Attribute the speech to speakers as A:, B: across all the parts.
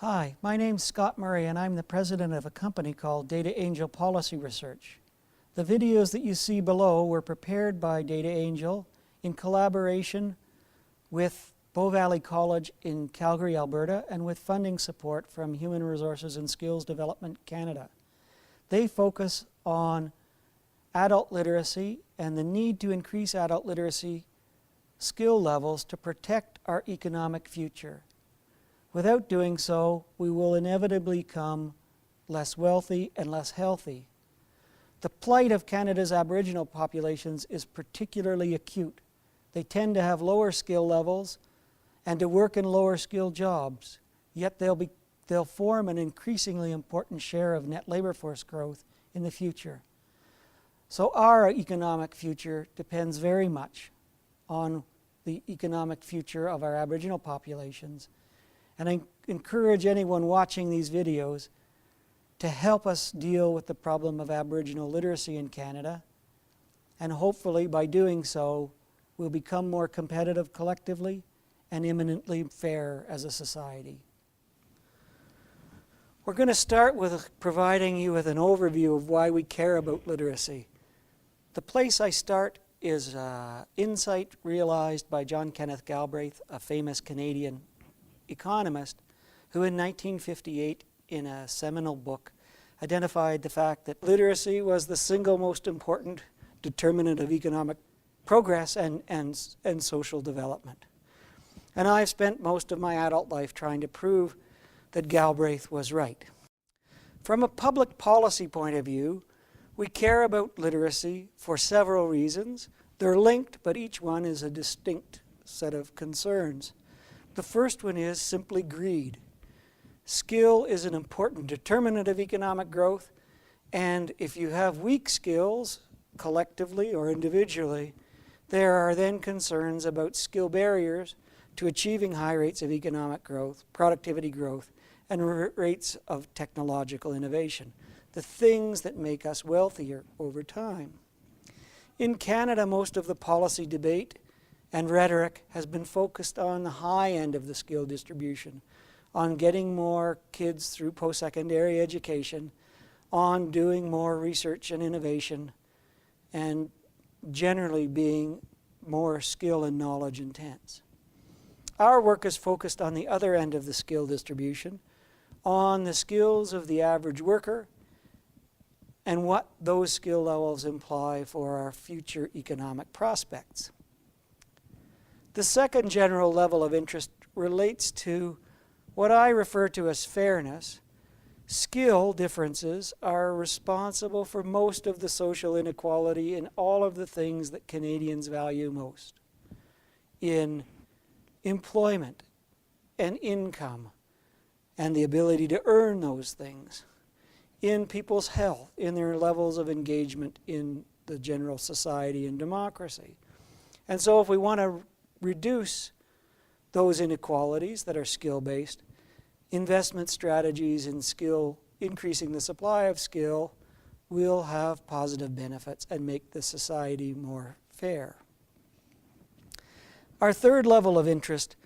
A: Hi, my name's Scott Murray and I'm the president of a company called Data Angel Policy Research. The videos that you see below were prepared by Data Angel in collaboration with Bow Valley College in Calgary, Alberta, and with funding support from Human Resources and Skills Development Canada. They focus on adult literacy and the need to increase adult literacy skill levels to protect our economic future. Without doing so, we will inevitably become less wealthy and less healthy. The plight of Canada's Aboriginal populations is particularly acute. They tend to have lower skill levels and to work in lower skilled jobs, yet they'll form an increasingly important share of net labor force growth in the future. So our economic future depends very much on the economic future of our Aboriginal populations. And I encourage anyone watching these videos to help us deal with the problem of Aboriginal literacy in Canada. And hopefully by doing so, we'll become more competitive collectively and eminently fair as a society. We're going to start with providing you with an overview of why we care about literacy. The place I start is insight realized by John Kenneth Galbraith, a famous Canadian economist, who in 1958, in a seminal book, identified the fact that literacy was the single most important determinant of economic progress and social development. And I've spent most of my adult life trying to prove that Galbraith was right. From a public policy point of view, we care about literacy for several reasons. They're linked, but each one is a distinct set of concerns. The first one is simply greed. Skill is an important determinant of economic growth, and if you have weak skills, collectively or individually, there are then concerns about skill barriers to achieving high rates of economic growth, productivity growth, and rates of technological innovation, the things that make us wealthier over time. In Canada, most of the policy debate and rhetoric has been focused on the high end of the skill distribution, on getting more kids through post-secondary education, on doing more research and innovation, and generally being more skill and knowledge intense. Our work is focused on the other end of the skill distribution, on the skills of the average worker and what those skill levels imply for our future economic prospects. The second general level of interest relates to what I refer to as fairness. Skill differences are responsible for most of the social inequality in all of the things that Canadians value most. In employment and income and the ability to earn those things. In people's health, in their levels of engagement in the general society and democracy. And so if we want to reduce those inequalities that are skill-based, investment strategies in skill, increasing the supply of skill, will have positive benefits and make the society more fair. Our third level of interest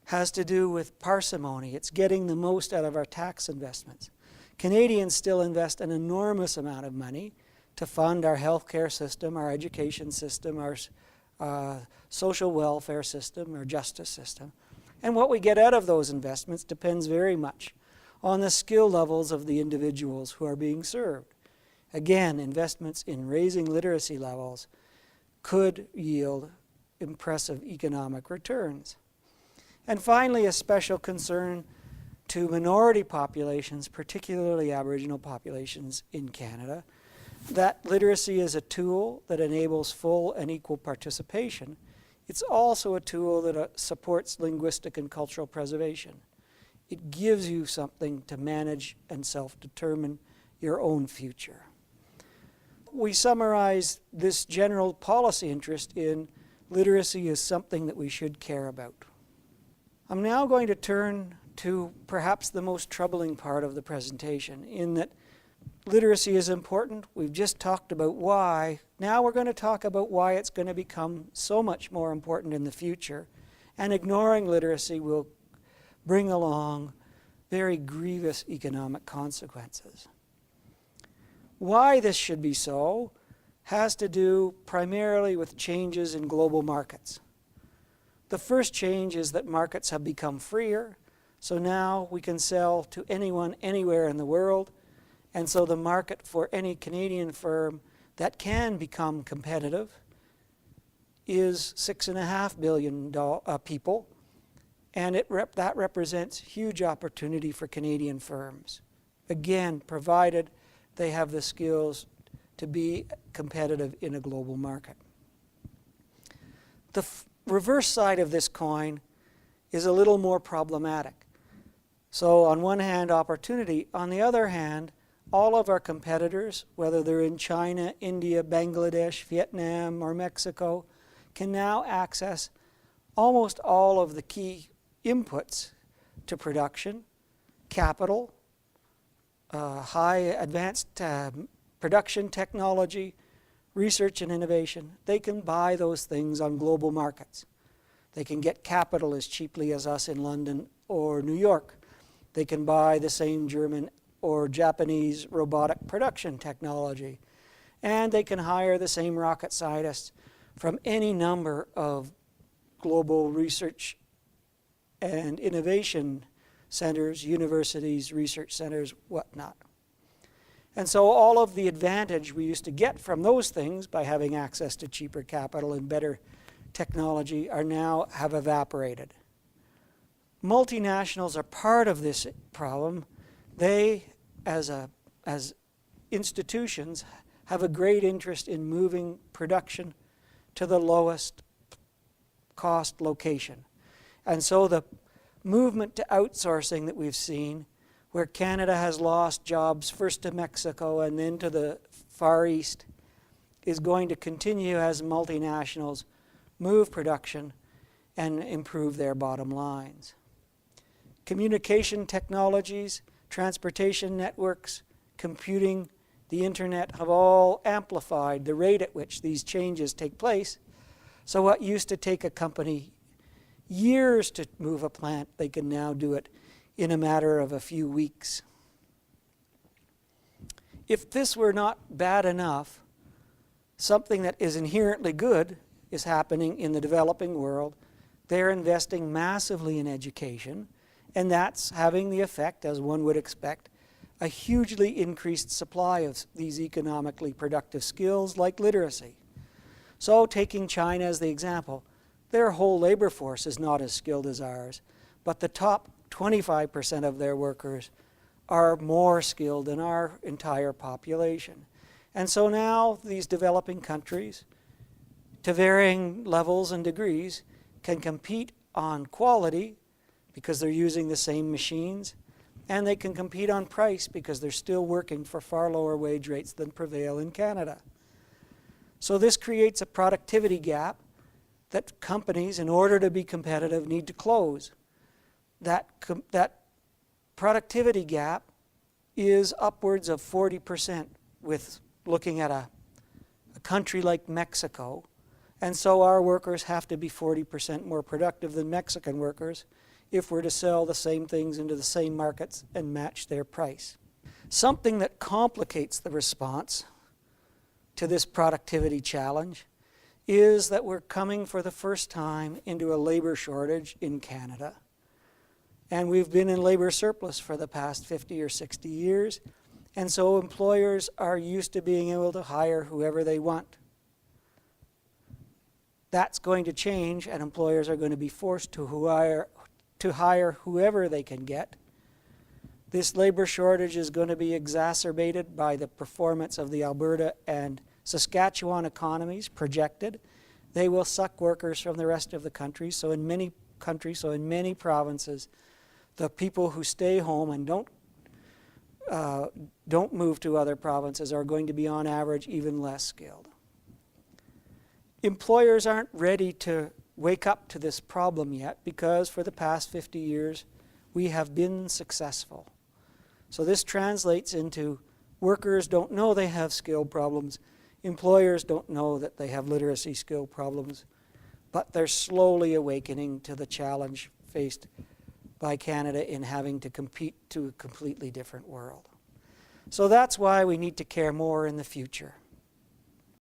A: has to do with parsimony. It's getting the most out of our tax investments. Canadians still invest an enormous amount of money to fund our healthcare system, our education system, our social welfare system, our justice system. And what we get out of those investments depends very much on the skill levels of the individuals who are being served. Again, investments in raising literacy levels could yield impressive economic returns. And finally, a special concern to minority populations, particularly Aboriginal populations in Canada, that literacy is a tool that enables full and equal participation. It's also a tool that supports linguistic and cultural preservation. It gives you something to manage and self-determine your own future. We summarize this general policy interest in literacy as something that we should care about. I'm now going to turn to perhaps the most troubling part of the presentation, in that literacy is important. We've just talked about why. Now we're going to talk about why it's going to become so much more important in the future. And ignoring literacy will bring along very grievous economic consequences. Why this should be so has to do primarily with changes in global markets. The first change is that markets have become freer, so now we can sell to anyone, anywhere in the world, and so the market for any Canadian firm that can become competitive is 6.5 billion people, and that represents huge opportunity for Canadian firms. Again, provided they have the skills to be competitive in a global market. The reverse side of this coin is a little more problematic. So on one hand, opportunity. On the other hand, all of our competitors, whether they're in China, India, Bangladesh, Vietnam, or Mexico, can now access almost all of the key inputs to production, capital, high advanced production technology, research and innovation. They can buy those things on global markets. They can get capital as cheaply as us in London or New York. They can buy the same German or Japanese robotic production technology. And they can hire the same rocket scientists from any number of global research and innovation centers, universities, research centers, whatnot. And so all of the advantage we used to get from those things by having access to cheaper capital and better technology have evaporated. Multinationals are part of this problem. They, as institutions, have a great interest in moving production to the lowest cost location. And so the movement to outsourcing that we've seen, where Canada has lost jobs first to Mexico and then to the Far East, is going to continue as multinationals move production and improve their bottom lines. Communication technologies, transportation networks, computing, the internet have all amplified the rate at which these changes take place. So what used to take a company years to move a plant, they can now do it in a matter of a few weeks. If this were not bad enough, something that is inherently good is happening in the developing world. They're investing massively in education, and that's having the effect, as one would expect, a hugely increased supply of these economically productive skills like literacy. So taking China as the example, their whole labor force is not as skilled as ours, but the top 25% of their workers are more skilled than our entire population. And so now these developing countries, to varying levels and degrees, can compete on quality because they're using the same machines, and they can compete on price because they're still working for far lower wage rates than prevail in Canada. So this creates a productivity gap that companies, in order to be competitive, need to close. That productivity gap is upwards of 40% with looking at a country like Mexico. And so our workers have to be 40% more productive than Mexican workers if we're to sell the same things into the same markets and match their price. Something that complicates the response to this productivity challenge is that we're coming for the first time into a labor shortage in Canada. And we've been in labor surplus for the past 50 or 60 years. And so employers are used to being able to hire whoever they want. That's going to change, and employers are going to be forced to hire whoever they can get. This labor shortage is going to be exacerbated by the performance of the Alberta and Saskatchewan economies projected. They will suck workers from the rest of the country. So in many provinces, the people who stay home and don't move to other provinces are going to be on average even less skilled. Employers aren't ready to wake up to this problem yet because for the past 50 years we have been successful. So this translates into workers don't know they have skill problems, employers don't know that they have literacy skill problems, but they're slowly awakening to the challenge faced by Canada in having to compete to a completely different world. So that's why we need to care more in the future.